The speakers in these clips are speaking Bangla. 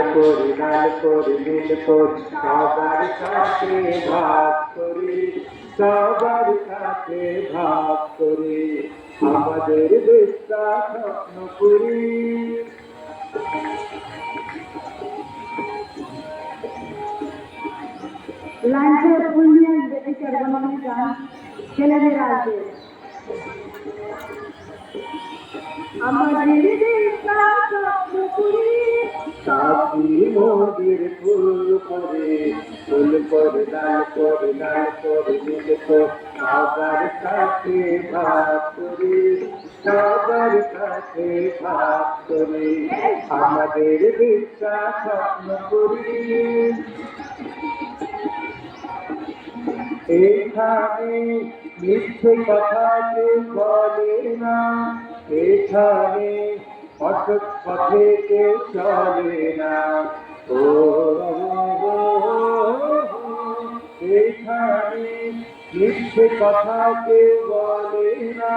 করি লাল করি নীল করি সবার সাথে ভাগ করি সবার সাথে ভাগ করি আমাদের দেশটা স্বপ্ন করি লাইনটা ফুল নিয়ে দেখে চারবানের গান ছেলেদের আসবে আমাদের দেশটা স্বপ্ন করি সাথী মোদির ফুল করে লাল করে নীল করে সবার সাথে ভাগ করি সবার সাথে ভাগ করি আমাদের বিশ্বাস স্বপ্ন করি এখানে মিথ্যে কথা কেউ বলে না এখানে অসৎ পথে কেউ চলে না ও এখানে মিথ্যে কথা কেউ বলে না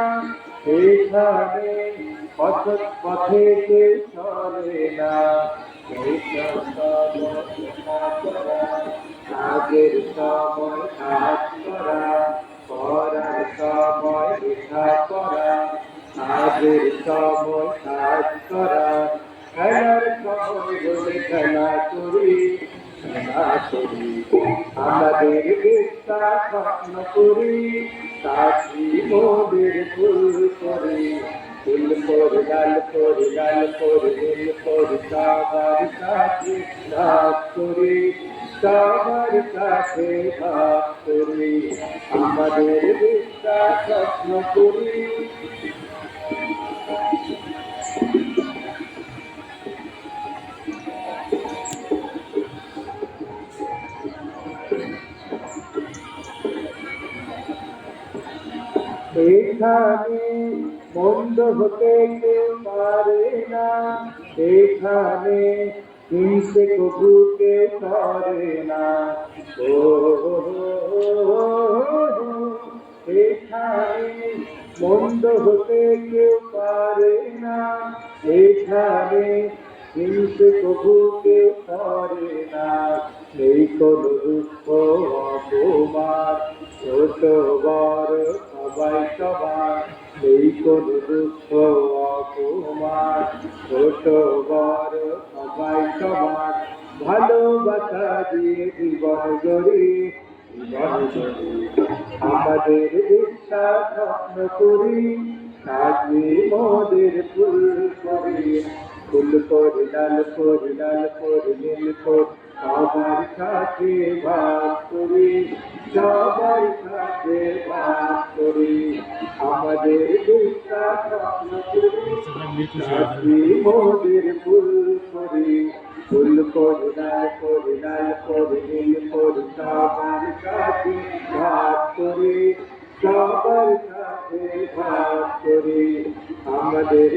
এখানে অসৎ পথে কেউ চলে না কাজের সময় কাজ করা পড়ার সময় লেখা পড়া কাজের সময় কাজ করা খেলার সময় বলে খেলা করি আমাদের দেশটা স্বপ্ন করি সাথী মোদের ফুল করি ফুল করে লাল করে নীল করে সবার সাথে ভাগ করি সবার সাথে ভাগ করি আমাদের দেশটা স্বপ্ন করি এখানে মন্দ হতে কেউ পারে না এখানে হিংসে কবু কেউ করে না ও এখানে মন্দ হতে কেউ পারে না এখানে হিংসে কবু কেউ করে না এই কোন দুঃখ অপমান ছোট বড় সবাই সবার এই কোন দুঃখ অপমান ছোট বড় সবাই সবার ভালোবাসা দিয়ে জীবন গড়ি আমাদের বিশ্বাস স্বপ্ন করি সাথী মোদের ফুল করি ফুল করে লাল করে নীল করে সবার সাথে ভাগ করি সবার সাথে ভাগ করি আমাদের বিশ্বাস স্বপ্ন করি সাথী মোদের ফুল করি ফুল করে লাল করে নীল করে সবার সাথে ভাগ করি সবার সাথে ভাগ করি আমাদের